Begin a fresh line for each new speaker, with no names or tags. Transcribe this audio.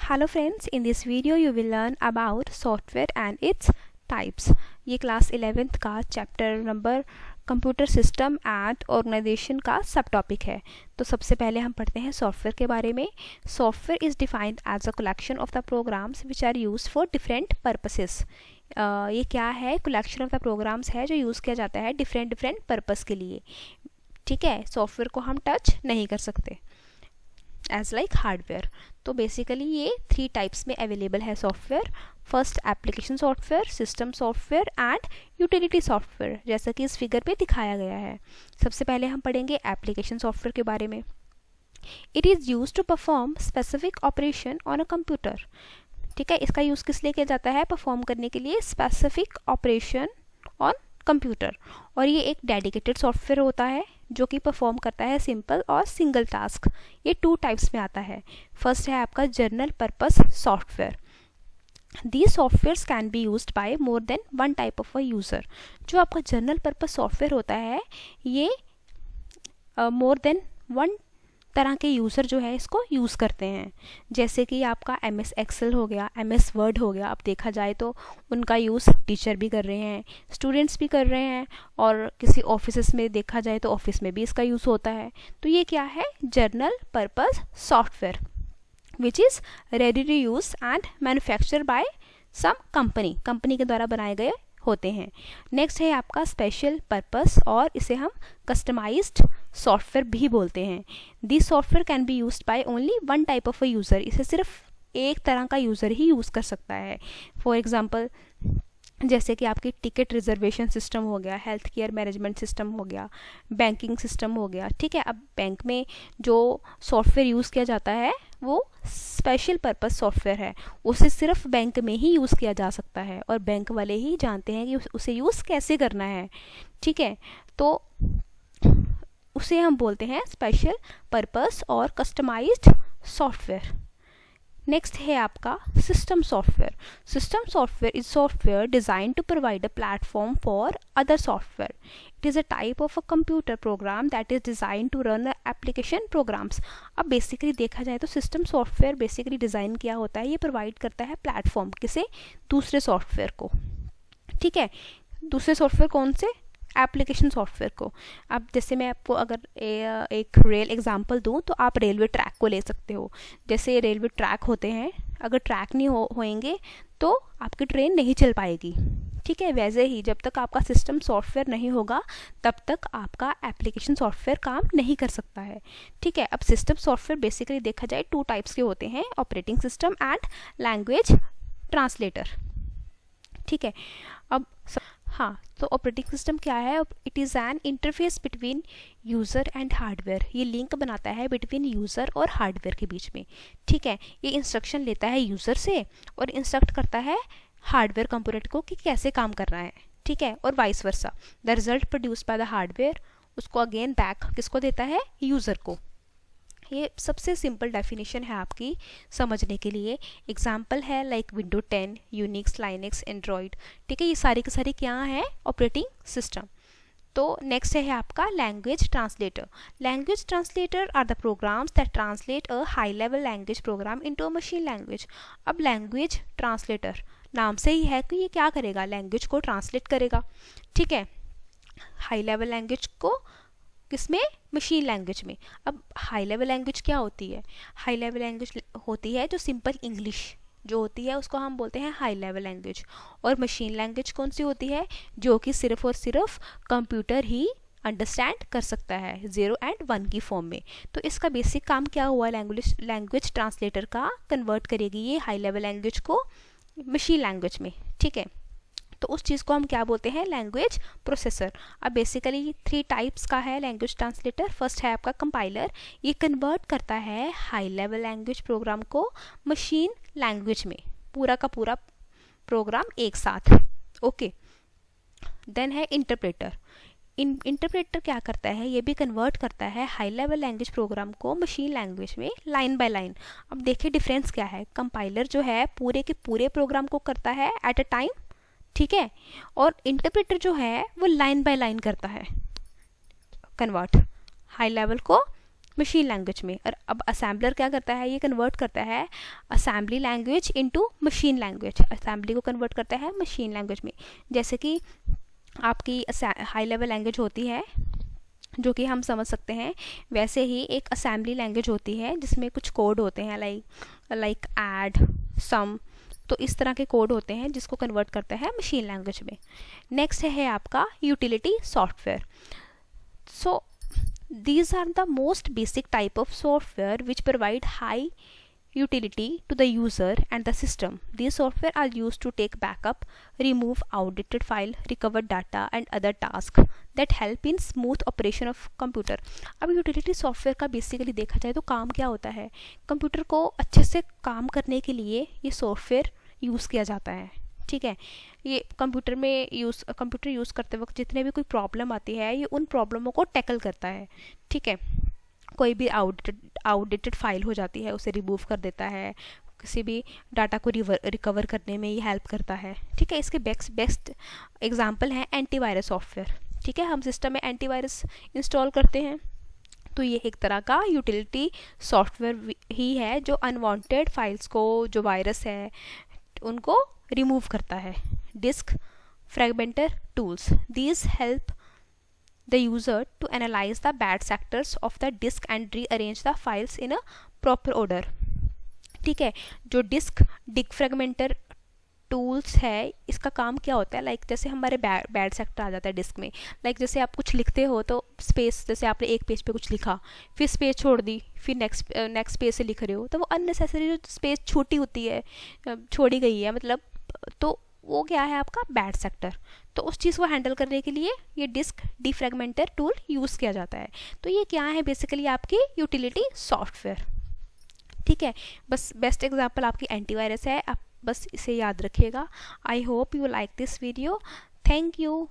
Hello friends, in this video you will learn about software and its types. ये class 11th का chapter number computer system and organization का सब topic है। तो सबसे पहले हम पढ़ते हैं सॉफ्टवेयर के बारे में। Software is defined as a collection of the programs which are use for different purposes. ये क्या है? कलेक्शन ऑफ द प्रोग्राम्स है जो यूज़ किया जाता है डिफरेंट पर्पस के लिए। ठीक है, सॉफ्टवेयर को हम टच नहीं कर सकते एज लाइक हार्डवेयर। तो बेसिकली ये 3 टाइप्स में अवेलेबल है software. First application software, system software and utility software, जैसा कि इस फिगर पे दिखाया गया है। सबसे पहले हम पढ़ेंगे एप्लीकेशन सॉफ्टवेयर के बारे में। It is use to perform specific operation on a computer. ठीक है, इसका यूज़ किस लिए किया जाता है? परफॉर्म करने के लिए स्पेसिफिक ऑपरेशन ऑन कंप्यूटर। और ये एक डेडिकेटेड सॉफ्टवेयर होता है जो कि परफॉर्म करता है सिंपल और सिंगल टास्क। ये 2 टाइप्स में आता है। फर्स्ट है आपका general purpose software. These softwares can be used by more than one type of a user। जो आपका जनरल पर्पस सॉफ्टवेयर होता है ये मोर देन वन तरह के यूज़र जो है इसको यूज़ करते हैं। जैसे कि आपका MS एक्सेल हो गया, MS वर्ड हो गया। अब देखा जाए तो उनका यूज़ टीचर भी कर रहे हैं, स्टूडेंट्स भी कर रहे हैं, और किसी ऑफिस में देखा जाए तो ऑफिस में भी इसका यूज़ होता है। तो ये क्या है? General purpose software which is ready to use and manufacture by some company के द्वारा बनाए गए होते हैं। नेक्स्ट है आपका स्पेशल पर्पस, और इसे हम कस्टमाइज्ड सॉफ्टवेयर भी बोलते हैं। This software can be used by only one type of a user. इसे सिर्फ एक तरह का यूज़र ही यूज़ कर सकता है। फॉर एग्जांपल जैसे कि आपकी टिकट रिजर्वेशन सिस्टम हो गया, हेल्थ केयर मैनेजमेंट सिस्टम हो गया, बैंकिंग सिस्टम हो गया। ठीक है, अब बैंक में जो सॉफ्टवेयर यूज़ किया जाता है वो स्पेशल पर्पस सॉफ्टवेयर है। उसे सिर्फ बैंक में ही यूज़ किया जा सकता है और बैंक वाले ही जानते हैं कि उसे यूज़ कैसे करना है। ठीक है, तो उसे हम बोलते हैं स्पेशल पर्पस और कस्टमाइज्ड सॉफ्टवेयर। नेक्स्ट है आपका system software. System software is software design to provide a platform for other software. It is a type of a computer program that is design to run application programs. अब basically देखा जाए तो system software basically design किया होता है, ये provide करता है प्लेटफॉर्म किसे? दूसरे सॉफ्टवेयर को। ठीक है, दूसरे सॉफ्टवेयर कौन से? एप्लीकेशन सॉफ्टवेयर को। अब जैसे मैं आपको अगर एक रियल एग्जांपल दूं तो आप रेलवे ट्रैक को ले सकते हो। जैसे रेलवे ट्रैक होते हैं, अगर ट्रैक नहीं होएंगे तो आपकी ट्रेन नहीं चल पाएगी। ठीक है, वैसे ही जब तक आपका सिस्टम सॉफ्टवेयर नहीं होगा तब तक आपका एप्लीकेशन सॉफ्टवेयर काम नहीं कर सकता है। ठीक है, अब सिस्टम सॉफ्टवेयर बेसिकली देखा जाए 2 टाइप्स के होते हैं, operating system and language translator. ठीक है, अब हाँ, तो ऑपरेटिंग सिस्टम क्या है? It is an interface between user and hardware. ये लिंक बनाता है बिटवीन यूज़र और हार्डवेयर के बीच में। ठीक है, ये इंस्ट्रक्शन लेता है यूज़र से और इंस्ट्रक्ट करता है हार्डवेयर कंपोनेंट को कि कैसे काम करना है। ठीक है, और vice versa. The result produced by the hardware उसको अगेन बैक किसको देता है? यूज़र को। ये सबसे सिंपल डेफिनेशन है आपकी समझने के लिए। एग्जाम्पल है like window 10, Unix, Linux, Android. ठीक है, ये सारी की सारी क्या है? Operating system. तो नेक्स्ट है आपका language translator. Language translator are the programs that translate a high level language program into a machine language. अब लैंग्वेज ट्रांसलेटर नाम से ही है कि ये क्या करेगा? लैंग्वेज को ट्रांसलेट करेगा। ठीक है, हाई लेवल लैंग्वेज को किसमें? मशीन लैंग्वेज में। अब हाई लेवल लैंग्वेज क्या होती है? हाई लेवल लैंग्वेज होती है जो सिंपल इंग्लिश जो होती है उसको हम बोलते हैं हाई लेवल लैंग्वेज। और मशीन लैंग्वेज कौन सी होती है? जो कि सिर्फ और सिर्फ कंप्यूटर ही अंडरस्टैंड कर सकता है 0 और 1 की फॉर्म में। तो इसका बेसिक काम क्या हुआ? लैंग्वेज ट्रांसलेटर का कन्वर्ट करेगी ये हाई लेवल लैंग्वेज को मशीन लैंग्वेज में। ठीक है, तो उस चीज़ को हम क्या बोलते हैं? Language processor. अब बेसिकली 3 टाइप्स का है लैंग्वेज ट्रांसलेटर। फर्स्ट है आपका कंपाइलर। ये कन्वर्ट करता है हाई लेवल लैंग्वेज प्रोग्राम को मशीन लैंग्वेज में, पूरा का पूरा प्रोग्राम एक साथ। ओके, देन है इंटरप्रेटर। इंटरप्रेटर क्या करता है? ये भी कन्वर्ट करता है हाई लेवल लैंग्वेज प्रोग्राम को मशीन लैंग्वेज में लाइन बाय लाइन। अब देखिए डिफरेंस क्या है। कंपाइलर जो है पूरे के पूरे प्रोग्राम को करता है एट अ टाइम। ठीक है, और इंटरप्रेटर जो है वो लाइन बाय लाइन करता है कन्वर्ट हाई लेवल को मशीन लैंग्वेज में। और अब असेंबलर क्या करता है, ये कन्वर्ट करता है assembly language into machine language, assembly को कन्वर्ट करता है मशीन लैंग्वेज में। जैसे कि आपकी हाई लेवल लैंग्वेज होती है जो कि हम समझ सकते हैं, वैसे ही एक असेंबली लैंग्वेज होती है जिसमें कुछ कोड होते हैं लाइक ऐड, सम, तो इस तरह के कोड होते हैं जिसको कन्वर्ट करता है मशीन लैंग्वेज में। नेक्स्ट है आपका utility software. So these are the most basic type of software which provide high utility to the user and the system. These software are used to take backup, remove outdated file, recover data and other tasks that help in smooth operation of computer. अब utility software का basically देखा जाए तो काम क्या होता है, computer को अच्छे से काम करने के लिए ये सॉफ्टवेयर यूज़ किया जाता है। ठीक है, ये कंप्यूटर यूज़ करते वक्त जितने भी कोई प्रॉब्लम आती है ये उन प्रॉब्लमों को टैकल करता है। ठीक है, कोई भी आउटडेटेड फाइल हो जाती है उसे रिमूव कर देता है, किसी भी डाटा को रिकवर करने में ये हेल्प करता है। ठीक है, इसके बेस्ट एग्जांपल हैं एंटीवायरस सॉफ्टवेयर। ठीक है, हम सिस्टम में एंटीवायरस इंस्टॉल करते हैं तो ये एक तरह का यूटिलिटी सॉफ्टवेयर ही है जो अनवांटेड फाइल्स को, जो वायरस है उनको रिमूव करता है। Disk fragmenter tools, these help the user to analyse the bad sectors of the disk and rearrange the files in a proper order. ठीक है, जो डिस्क फ्रेगमेंटर टूल्स है इसका काम क्या होता है, लाइक जैसे हमारे बैड सेक्टर आ जाता है डिस्क में, लाइक जैसे आप कुछ लिखते हो तो स्पेस, जैसे आपने एक पेज पे कुछ लिखा फिर स्पेस छोड़ दी, फिर नेक्स्ट पेज से लिख रहे हो तो वो अननेसेसरी जो स्पेस छोटी होती है, छोड़ी गई है मतलब, तो वो क्या है आपका बैड सेक्टर। तो उस चीज़ को हैंडल करने के लिए ये डिस्क डिफ्रेगमेंटर टूल यूज़ किया जाता है। तो ये क्या है बेसिकली आपकी यूटिलिटी सॉफ्टवेयर। ठीक है, बस बेस्ट एग्जांपल आपकी एंटीवायरस है, आप बस इसे याद रखिएगा। I hope you like this video. Thank you.